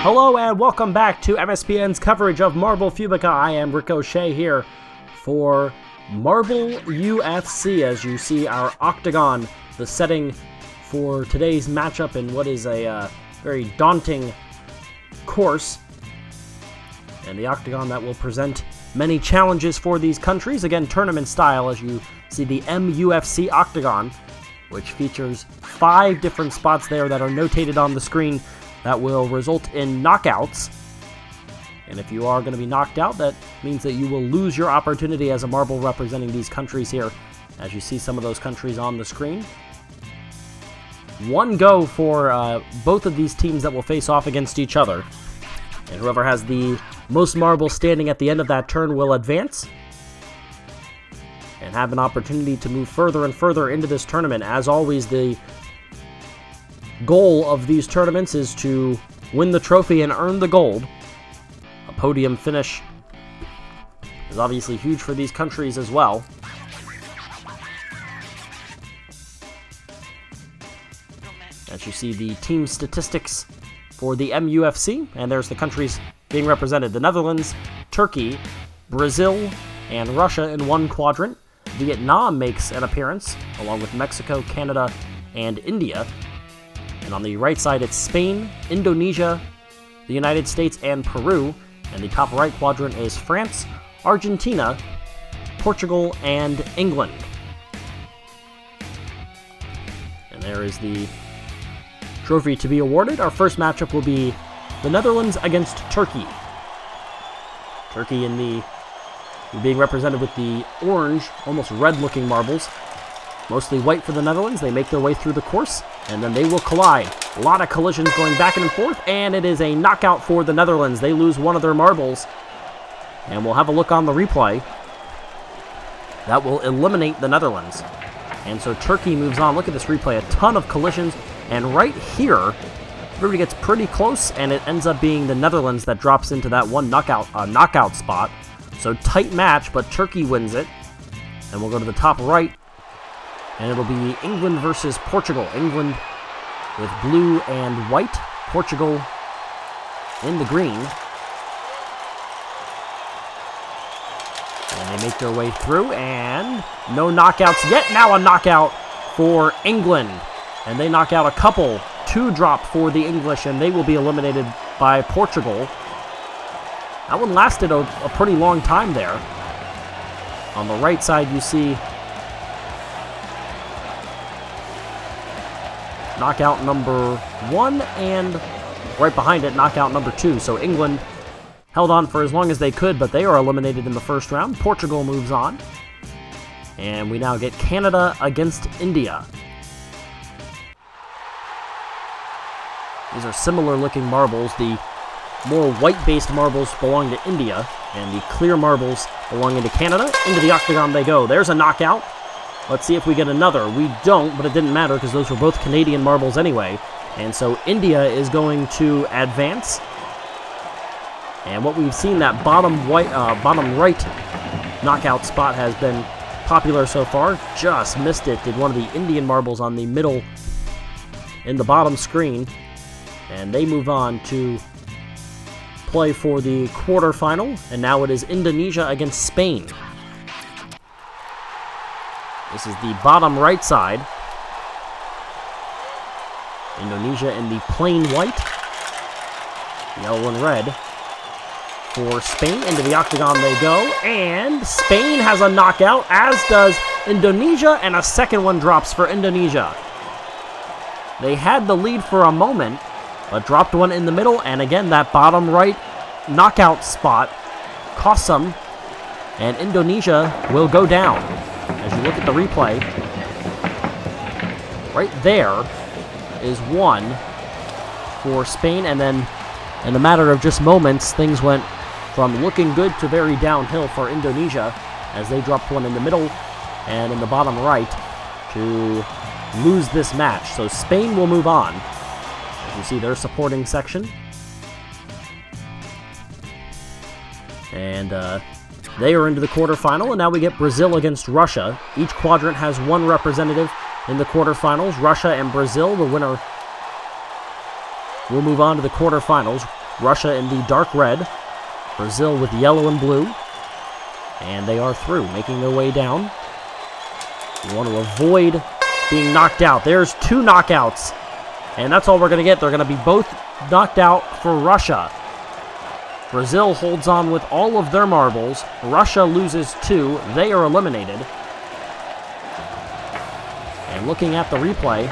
Hello and welcome back to MSPN's coverage of Marble Fubeca. I am Ricochet here for Marble UFC. As you see our octagon, the setting for today's matchup in what is a very daunting course. And the octagon that will present many challenges for these countries. Again, tournament style, as you see the MUFC octagon, which features 5 different spots there that are notated on the screen that will result in knockouts. And if you are going to be knocked out, that means that you will lose your opportunity as a marble representing these countries here, as you see some of those countries on the screen. One go for both of these teams that will face off against each other. And whoever has the most marbles standing at the end of that turn will advance and have an opportunity to move further and further into this tournament. As always, the goal of these tournaments is to win the trophy and earn the gold. A podium finish is obviously huge for these countries as well. As you see the team statistics for the MUFC, and there's the countries being represented: the Netherlands, Turkey, Brazil, and Russia in one quadrant. Vietnam makes an appearance, along with Mexico, Canada, and India. And on the right side, it's Spain, Indonesia, the United States, and Peru. And the top right quadrant is France, Argentina, Portugal, and England. And there is the trophy to be awarded. Our first matchup will be the Netherlands against Turkey. Turkey being represented with the orange, almost red-looking marbles. Mostly white for the Netherlands. They make their way through the course, and then they will collide. A lot of collisions going back and forth, and it is a knockout for the Netherlands. They lose one of their marbles, and we'll have a look on the replay. That will eliminate the Netherlands. And so Turkey moves on. Look at this replay. A ton of collisions, and right here, everybody gets pretty close, and it ends up being the Netherlands that drops into that one knockout spot. So tight match, but Turkey wins it. And we'll go to the top right, and it'll be England versus Portugal. England with blue and white, Portugal in the green. And they make their way through, and no knockouts yet. Now a knockout for England. And they knock out a couple. 2 drop for the English, and they will be eliminated by Portugal. That one lasted a pretty long time there. On the right side, you see knockout number 1, and right behind it, knockout number 2. So England held on for as long as they could, but they are eliminated in the first round. Portugal moves on. And we now get Canada against India. These are similar-looking marbles. The more white-based marbles belong to India, and the clear marbles belonging to Canada. Into the octagon they go. There's a knockout. Let's see if we get another. We don't, but it didn't matter because those were both Canadian marbles anyway. And so India is going to advance. And what we've seen, that bottom right knockout spot has been popular so far. Just missed it. Did one of the Indian marbles on the middle in the bottom screen. And they move on to play for the quarterfinal. And now it is Indonesia against Spain. This is the bottom right side. Indonesia in the plain white. Yellow and red. For Spain, into the octagon they go. And Spain has a knockout, as does Indonesia. And a second one drops for Indonesia. They had the lead for a moment, but dropped one in the middle. And again, that bottom right knockout spot costs them. And Indonesia will go down. As you look at the replay, right there is 1 for Spain, and then in a matter of just moments, things went from looking good to very downhill for Indonesia as they dropped one in the middle and in the bottom right to lose this match. So Spain will move on. As you see their supporting section. And they are into the quarterfinal, and now we get Brazil against Russia. Each quadrant has 1 representative in the quarterfinals. Russia and Brazil, the winner will move on to the quarterfinals. Russia in the dark red, Brazil with yellow and blue, and they are through, making their way down. We want to avoid being knocked out. There's 2 knockouts, and that's all we're going to get. They're going to be both knocked out for Russia. Brazil holds on with all of their marbles. Russia loses 2. They are eliminated. And looking at the replay,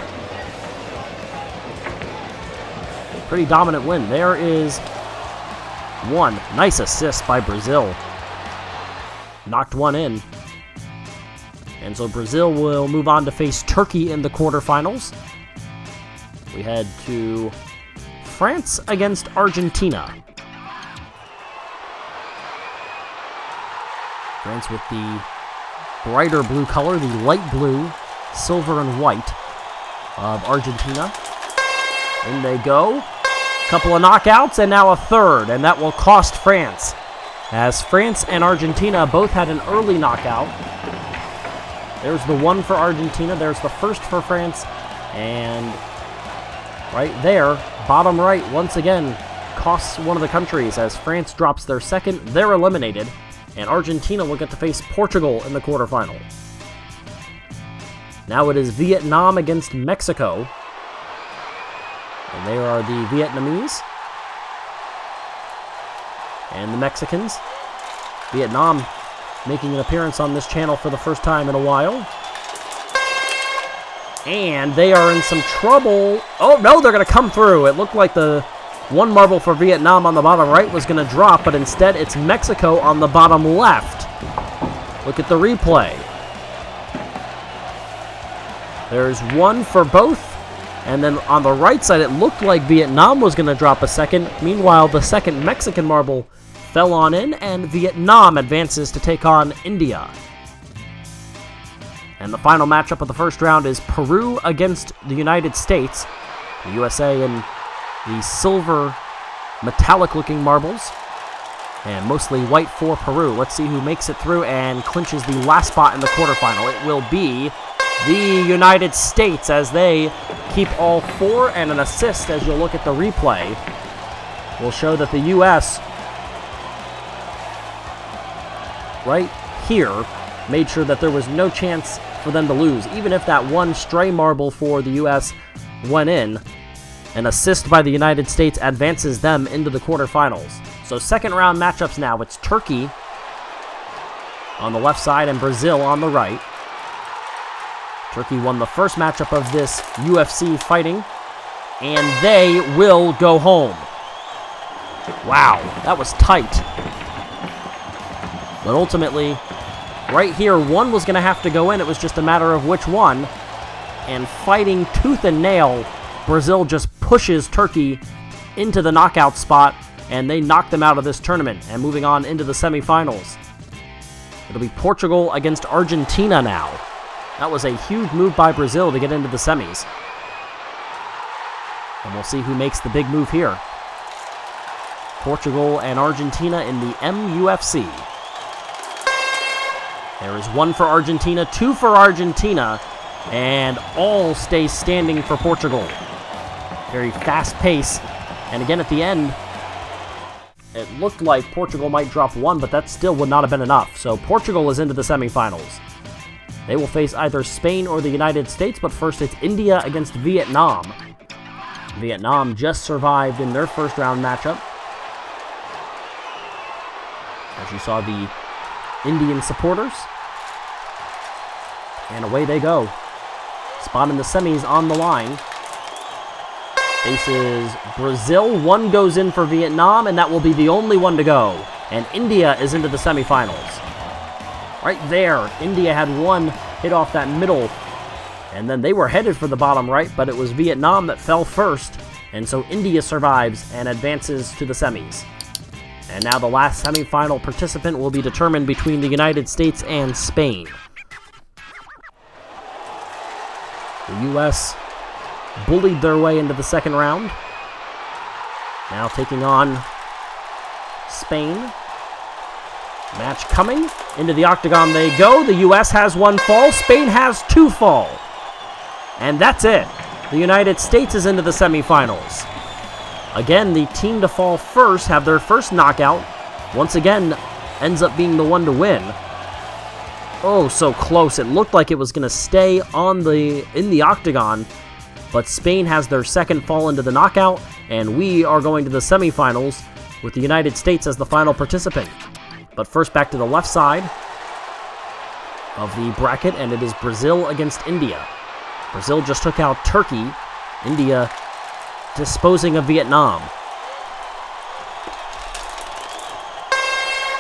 pretty dominant win. There is 1. Nice assist by Brazil. Knocked 1 in. And so Brazil will move on to face Turkey in the quarterfinals. We head to France against Argentina. France with the brighter blue color, the light blue, silver and white of Argentina. In they go. Couple of knockouts and now a third, and that will cost France, as France and Argentina both had an early knockout. There's the 1 for Argentina, there's the first for France, and right there, bottom right, once again, costs one of the countries as France drops their second. They're eliminated, and Argentina will get to face Portugal in the quarterfinal. Now it is Vietnam against Mexico. And there are the Vietnamese and the Mexicans. Vietnam making an appearance on this channel for the first time in a while. And they are in some trouble. Oh, no, they're going to come through. It looked like the 1 marble for Vietnam on the bottom right was going to drop, but instead it's Mexico on the bottom left. Look at the replay. There's 1 for both. And then on the right side, it looked like Vietnam was going to drop a second. Meanwhile, the second Mexican marble fell on in, and Vietnam advances to take on India. And the final matchup of the first round is Peru against the United States. The USA in the silver, metallic-looking marbles, and mostly white for Peru. Let's see who makes it through and clinches the last spot in the quarterfinal. It will be the United States, as they keep all 4, and an assist, as you'll look at the replay, will show that the U.S. right here made sure that there was no chance for them to lose. Even if that 1 stray marble for the U.S. went in, an assist by the United States advances them into the quarterfinals. So second round matchups now. It's Turkey on the left side and Brazil on the right. Turkey won the first matchup of this UFC fighting, and they will go home. Wow, that was tight. But ultimately, right here, 1 was going to have to go in. It was just a matter of which one. And fighting tooth and nail, Brazil just pushes Turkey into the knockout spot, and they knock them out of this tournament. And moving on into the semifinals, it'll be Portugal against Argentina now. That was a huge move by Brazil to get into the semis. And we'll see who makes the big move here. Portugal and Argentina in the MUFC. There is 1 for Argentina, 2 for Argentina, and all stay standing for Portugal. Very fast pace. And again at the end, it looked like Portugal might drop 1, but that still would not have been enough. So Portugal is into the semifinals. They will face either Spain or the United States, but first it's India against Vietnam. Vietnam just survived in their first round matchup. As you saw the Indian supporters. And away they go. Spot in the semis on the line. Faces Brazil. 1 goes in for Vietnam, and that will be the only one to go. And India is into the semifinals. Right there, India had 1 hit off that middle, and then they were headed for the bottom right, but it was Vietnam that fell first, and so India survives and advances to the semis. And now the last semifinal participant will be determined between the United States and Spain. The U.S. bullied their way into the second round, now taking on Spain. Match coming. Into the octagon they go. The U.S. has 1 fall. Spain has 2 fall. And that's it. The United States is into the semifinals. Again, the team to fall first have their first knockout. Once again, ends up being the one to win. Oh, so close. It looked like it was going to stay in the octagon, but Spain has their second fall into the knockout, and we are going to the semifinals with the United States as the final participant. But first, back to the left side of the bracket, and it is Brazil against India. Brazil just took out Turkey. India disposing of Vietnam.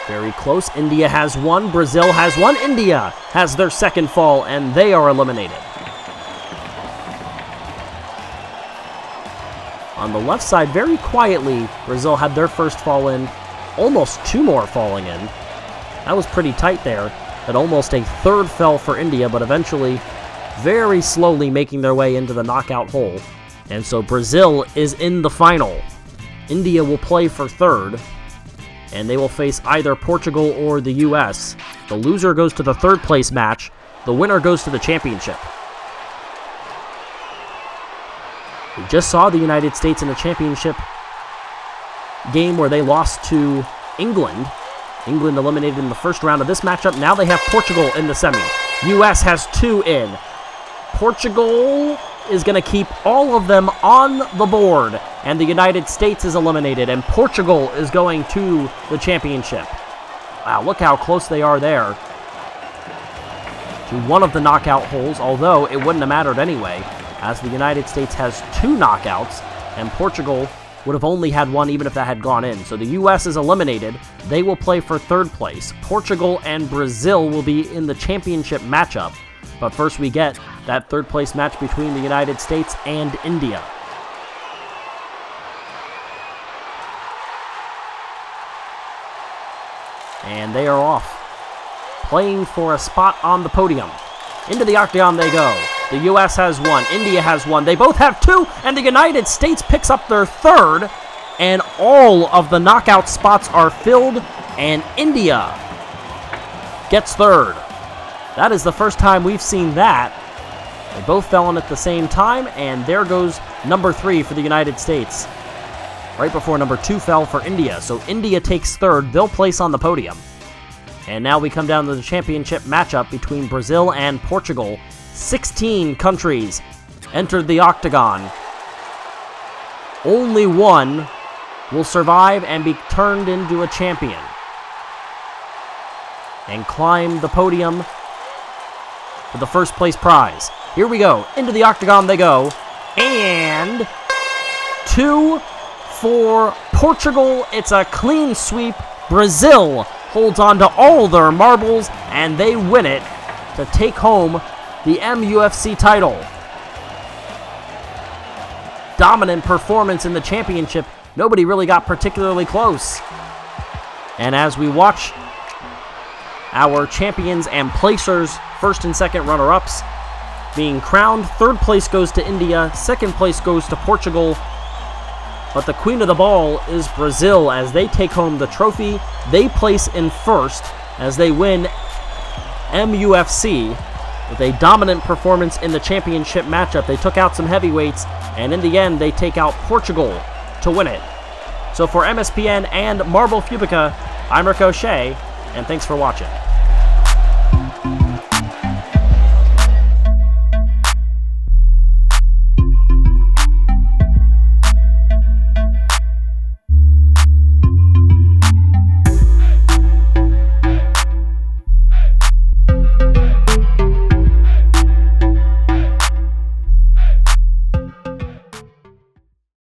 Very close. India has one. Brazil has one. India has their second fall, and they are eliminated. On the left side, very quietly, Brazil had their first fall in. Almost two more falling in. That was pretty tight there. That almost a third fell for India, but eventually, very slowly making their way into the knockout hole. And so Brazil is in the final. India will play for third, and they will face either Portugal or the US. The loser goes to the third place match. The winner goes to the championship. We just saw the United States in a championship game where they lost to England. England eliminated in the first round of this matchup. Now they have Portugal in the semi. US has two in. Portugal is going to keep all of them on the board, and the United States is eliminated, and Portugal is going to the championship. Wow, look how close they are there to one of the knockout holes, although it wouldn't have mattered anyway, as the United States has two knockouts, and Portugal would have only had one even if that had gone in. So the US is eliminated. They will play for third place. Portugal and Brazil will be in the championship matchup. But first we get that third place match between the United States and India. And they are off, playing for a spot on the podium. Into the octagon they go. The US has one, India has one, they both have two, and the United States picks up their third, and all of the knockout spots are filled, and India gets third. That is the first time we've seen that. They both fell in at the same time, and there goes number 3 for the United States. Right before number 2 fell for India. So India takes third. They'll place on the podium. And now we come down to the championship matchup between Brazil and Portugal. 16 countries entered the octagon. Only one will survive and be turned into a champion and climb the podium for the first place prize. Here we go. Into the octagon they go. And 2 for Portugal. It's a clean sweep. Brazil holds on to all their marbles, and they win it to take home the MUFC title. Dominant performance in the championship. Nobody really got particularly close. And as we watch our champions and placers, first and second runner-ups, being crowned, third place goes to India, second place goes to Portugal, but the queen of the ball is Brazil as they take home the trophy. They place in first as they win MUFC with a dominant performance in the championship matchup. They took out some heavyweights, and in the end, they take out Portugal to win it. So for MSPN and Marble Fubeca, I'm Ricochet, and thanks for watching.